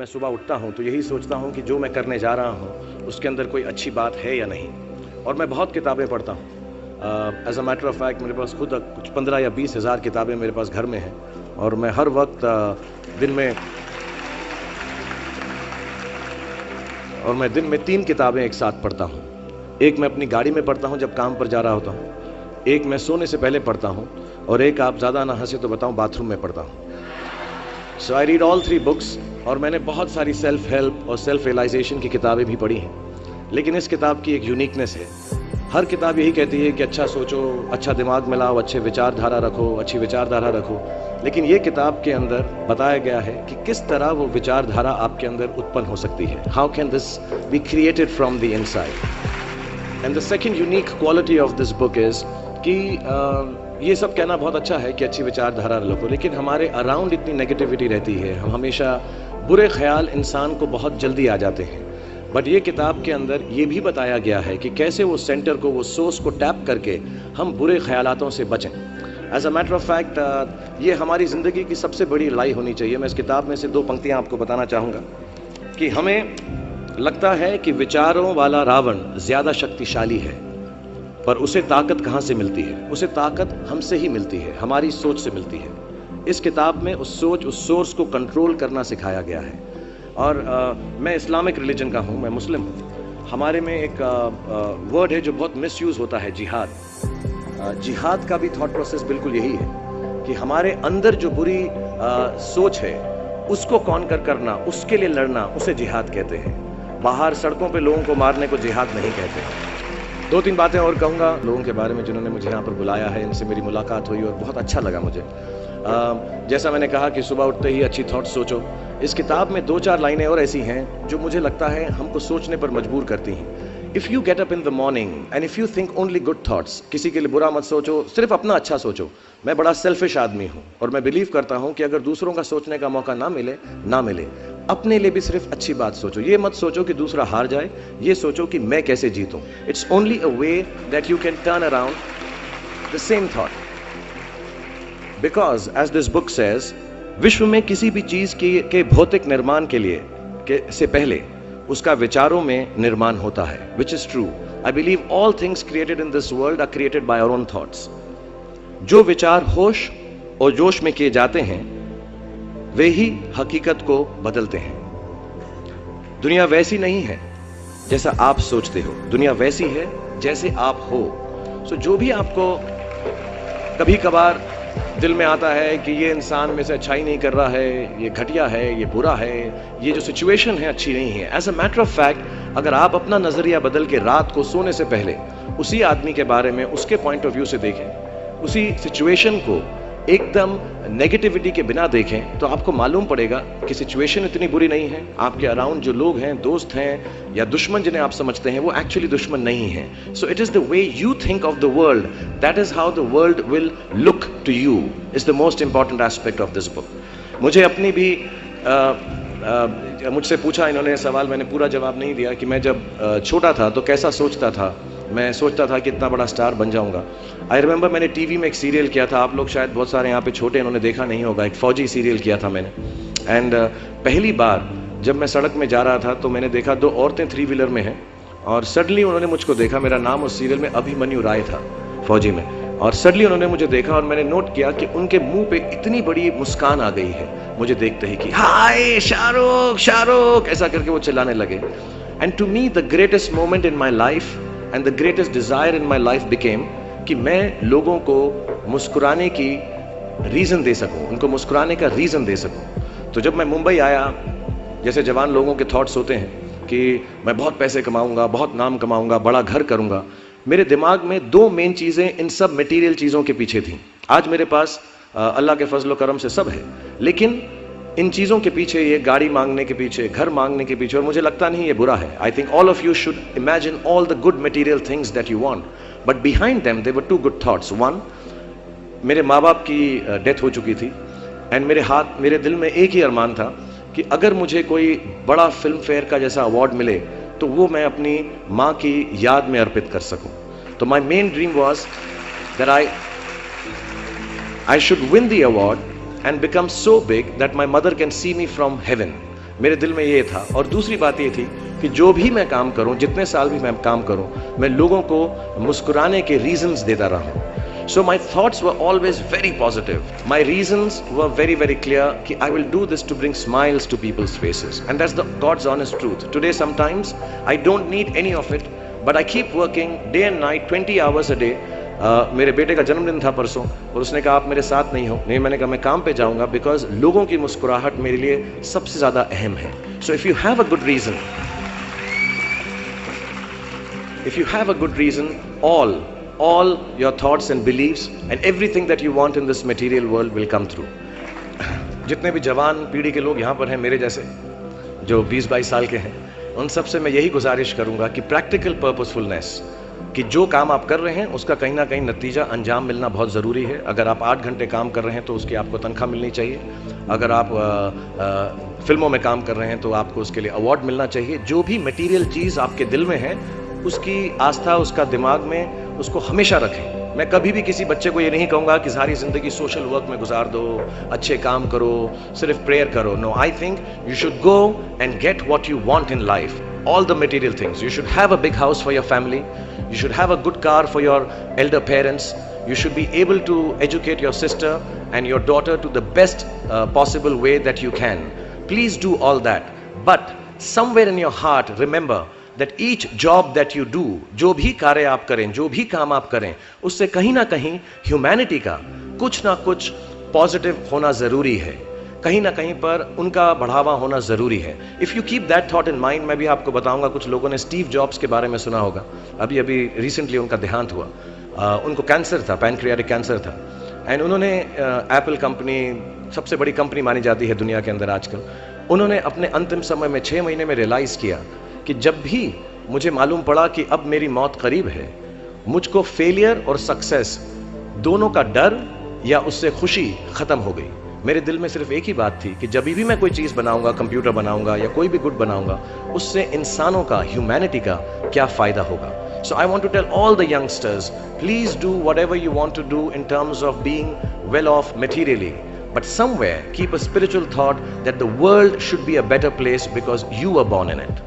मैं सुबह उठता हूँ तो यही सोचता हूँ कि जो मैं करने जा रहा हूँ उसके अंदर कोई अच्छी बात है या नहीं। और मैं बहुत किताबें पढ़ता हूँ। As a matter of fact मेरे पास खुद कुछ 15 या 20 हज़ार किताबें मेरे पास घर में हैं। और मैं हर वक्त दिन में 3 किताबें एक साथ पढ़ता हूँ। एक मैं अपनी गाड़ी में पढ़ता हूँ जब काम पर जा रहा होता हूँ, एक मैं सोने से पहले पढ़ता हूँ, और एक, आप ज़्यादा ना हंसे तो बताऊँ, बाथरूम में पढ़ता हूँ। सो आई रीड ऑल 3 बुक्स। और मैंने बहुत सारी सेल्फ हेल्प और सेल्फ रियलाइजेशन की किताबें भी पढ़ी हैं। लेकिन इस किताब की एक यूनिकनेस है। हर किताब यही कहती है कि अच्छा सोचो, अच्छा दिमाग में लाओ, अच्छे विचारधारा रखो, अच्छी विचारधारा रखो। लेकिन ये किताब के अंदर बताया गया है कि किस तरह वो विचारधारा आपके अंदर उत्पन्न हो सकती है। How can this be created from the inside. And the second unique quality of this book is कि ये सब कहना बहुत अच्छा है कि अच्छी विचारधारा रखो, लेकिन हमारे अराउंड इतनी नेगेटिविटी रहती है, हम हमेशा बुरे ख्याल इंसान को बहुत जल्दी आ जाते हैं। बट ये किताब के अंदर ये भी बताया गया है कि कैसे वो सेंटर को, वो सोर्स को टैप करके हम बुरे ख्यालातों से बचें। As a matter of fact ये हमारी ज़िंदगी की सबसे बड़ी लड़ाई होनी चाहिए। मैं इस किताब में से 2 पंक्तियाँ आपको बताना चाहूँगा कि हमें लगता है कि विचारों वाला रावण ज़्यादा शक्तिशाली है, पर उसे ताकत कहाँ से मिलती है? उसे ताकत हमसे ही मिलती है, हमारी सोच से मिलती है। इस किताब में उस सोच, उस सोर्स को कंट्रोल करना सिखाया गया है। और मैं इस्लामिक रिलीजन का हूँ, मैं मुस्लिम हूँ। हमारे में एक वर्ड है जो बहुत मिसयूज़ होता है, जिहाद। जिहाद का भी थॉट प्रोसेस बिल्कुल यही है कि हमारे अंदर जो बुरी सोच है उसको कॉन्कर करना, उसके लिए लड़ना, उसे जिहाद कहते हैं। बाहर सड़कों पे लोगों को मारने को जिहाद नहीं कहते। 2-3 बातें और कहूँगा लोगों के बारे में जिन्होंने मुझे यहाँ पर बुलाया है, इनसे मेरी मुलाकात हुई और बहुत अच्छा लगा मुझे। जैसा मैंने कहा कि सुबह उठते ही अच्छी थॉट्स सोचो। इस किताब में 2-4 लाइनें और ऐसी हैं जो मुझे लगता है हमको सोचने पर मजबूर करती हैं। If you get up in the morning and if you think only good thoughts, किसी के लिए बुरा मत सोचो, सिर्फ अपना अच्छा सोचो। मैं बड़ा सेल्फिश आदमी हूँ और मैं बिलीव करता हूँ कि अगर दूसरों का सोचने का मौका ना मिले, अपने लिए भी सिर्फ अच्छी बात सोचो। ये मत सोचो कि दूसरा हार जाए, ये सोचो कि मैं कैसे जीतूं। It's only a way that you can turn around the same thought. Because as this book says, विश्व में किसी भी चीज के भौतिक निर्माण से पहले उसका विचारों में निर्माण होता है, which is true. I believe all things created in this world are created by our own thoughts. जो विचार होश और जोश में किए जाते हैं वे ही हकीकत को बदलते हैं। दुनिया वैसी नहीं है जैसा आप सोचते हो, दुनिया वैसी है जैसे आप हो। सो जो भी आपको कभी कभार दिल में आता है कि ये इंसान में से अच्छाई नहीं कर रहा है, ये घटिया है, ये बुरा है, ये जो सिचुएशन है अच्छी नहीं है, as a matter of fact अगर आप अपना नजरिया बदल के रात को सोने से पहले उसी आदमी के बारे में उसके पॉइंट ऑफ व्यू से देखें, उसी सिचुएशन को एकदम नेगेटिविटी के बिना देखें, तो आपको मालूम पड़ेगा कि सिचुएशन इतनी बुरी नहीं है। आपके अराउंड जो लोग हैं, दोस्त हैं या दुश्मन जिन्हें आप समझते हैं, वो एक्चुअली दुश्मन नहीं है। So it is the way you think of the world, that is how the world will look to you, is the most important aspect of this book. मुझे अपनी भी मुझसे पूछा इन्होंने सवाल, मैंने पूरा जवाब नहीं दिया कि मैं जब छोटा था तो कैसा सोचता था। मैं सोचता था कि इतना बड़ा स्टार बन जाऊंगा। आई रिमेंबर मैंने टीवी में एक सीरियल किया था, आप लोग शायद बहुत सारे यहाँ पे छोटे इन्होंने देखा नहीं होगा, एक फौजी सीरियल किया था मैंने। एंड पहली बार जब मैं सड़क में जा रहा था तो मैंने देखा 2 औरतें 3 व्हीलर में हैं और सडनली उन्होंने मुझको देखा। मेरा नाम उस सीरियल में अभिमन्यु राय था फौजी में, और सडनली उन्होंने मुझे देखा और मैंने नोट किया कि उनके मुंह पे इतनी बड़ी मुस्कान आ गई है मुझे देखते ही कि हाय शाहरुख शाहरुख, ऐसा करके वो चिल्लाने लगे। And to me the greatest moment in my life and the greatest desire in my life became कि मैं लोगों को मुस्कुराने की रीजन दे सकूं, उनको मुस्कुराने का रीजन दे सकूं। तो जब मैं मुंबई आया, जैसे जवान लोगों के थॉट्स होते हैं कि मैं बहुत पैसे कमाऊंगा, बहुत नाम कमाऊंगा, बड़ा घर करूंगा, मेरे दिमाग में 2 मेन चीजें इन सब मटेरियल चीजों के पीछे थी। आज मेरे पास अल्लाह के फजल करम से सब है, लेकिन इन चीज़ों के पीछे, ये गाड़ी मांगने के पीछे, घर मांगने के पीछे, और मुझे लगता नहीं ये बुरा है। I think all of you should imagine all the good material things that you want, but behind them there were 2 good thoughts. 1, मेरे माँ बाप की डेथ हो चुकी थी एंड मेरे दिल में एक ही अरमान था कि अगर मुझे कोई बड़ा फिल्म फेयर का जैसा अवार्ड मिले तो वो मैं अपनी माँ की याद में अर्पित कर सकूं। तो my main dream was that I should win the award and become so big that my mother can see me from heaven. मेरे दिल में ये था। और दूसरी बात ये थी कि जो भी मैं काम करूं, जितने साल भी मैं काम करूं, मैं लोगों को मुस्कुराने के रीजंस देता रहा हूं। So my thoughts were always very positive. My reasons were very, very clear कि I will do this to bring smiles to people's faces. And that's the God's honest truth. Today sometimes I don't need any of it, but I keep working day and night, 20 hours a day. मेरे बेटे का जन्मदिन था परसों और उसने कहा आप मेरे साथ नहीं हो। नहीं, मैंने कहा मैं काम पे जाऊंगा, बिकॉज लोगों की मुस्कुराहट मेरे लिए सबसे ज़्यादा अहम है। So if you have a good reason, if you have a good reason, all your thoughts and beliefs and everything that you want in this material world will come through. जितने भी जवान पीढ़ी के लोग यहाँ पर हैं मेरे जैसे, जो 20-22 साल के हैं, उन सब से मैं यही गुजारिश करूँगा कि प्रैक्टिकल पर्पसफुलनेस, कि जो काम आप कर रहे हैं उसका कहीं ना कहीं नतीजा अंजाम मिलना बहुत ज़रूरी है। अगर आप 8 घंटे काम कर रहे हैं तो उसकी आपको तनख्वाह मिलनी चाहिए। अगर आप फिल्मों में काम कर रहे हैं तो आपको उसके लिए अवार्ड मिलना चाहिए। जो भी मटेरियल चीज़ आपके दिल में है उसकी आस्था, उसका दिमाग में, उसको हमेशा रखें। मैं कभी भी किसी बच्चे को ये नहीं कहूँगा कि सारी ज़िंदगी सोशल वर्क में गुजार दो, अच्छे काम करो, सिर्फ प्रेयर करो। No, I think you should go and get what you want in life, all the material things. You should have a big house for your family. You should have a good car for your elder parents. You should be able to educate your sister and your daughter to the best possible way that you can. Please do all that. But somewhere in your heart, remember that each job that you do, जो भी कार्य आप करें, जो भी काम आप करें, उससे कहीं ना कहीं ह्यूमैनिटी का कुछ ना कुछ पॉजिटिव होना ज़रूरी है। कहीं ना कहीं पर उनका बढ़ावा होना ज़रूरी है। If you keep that thought in mind, मैं भी आपको बताऊंगा, कुछ लोगों ने स्टीव जॉब्स के बारे में सुना होगा। अभी रिसेंटली उनका देहांत हुआ। उनको कैंसर था, पैनक्रियाटिक कैंसर था। एंड उन्होंने एप्पल कंपनी सबसे बड़ी कंपनी मानी जाती है दुनिया के अंदर आजकल। उन्होंने अपने अंतिम समय में 6 महीने में रियलाइज़ किया कि जब भी मुझे मालूम पड़ा कि अब मेरी मौत करीब है, मुझको फेलियर और सक्सेस दोनों का डर या उससे खुशी ख़त्म हो गई। मेरे दिल में सिर्फ एक ही बात थी कि जब भी मैं कोई चीज़ बनाऊंगा, कंप्यूटर बनाऊंगा या कोई भी गुड बनाऊंगा, उससे इंसानों का, ह्यूमैनिटी का क्या फ़ायदा होगा। So I want to tell all the youngsters, please do whatever you want to do in terms of being well off materially, but somewhere keep a spiritual thought that the world should be a better place because you were born in it.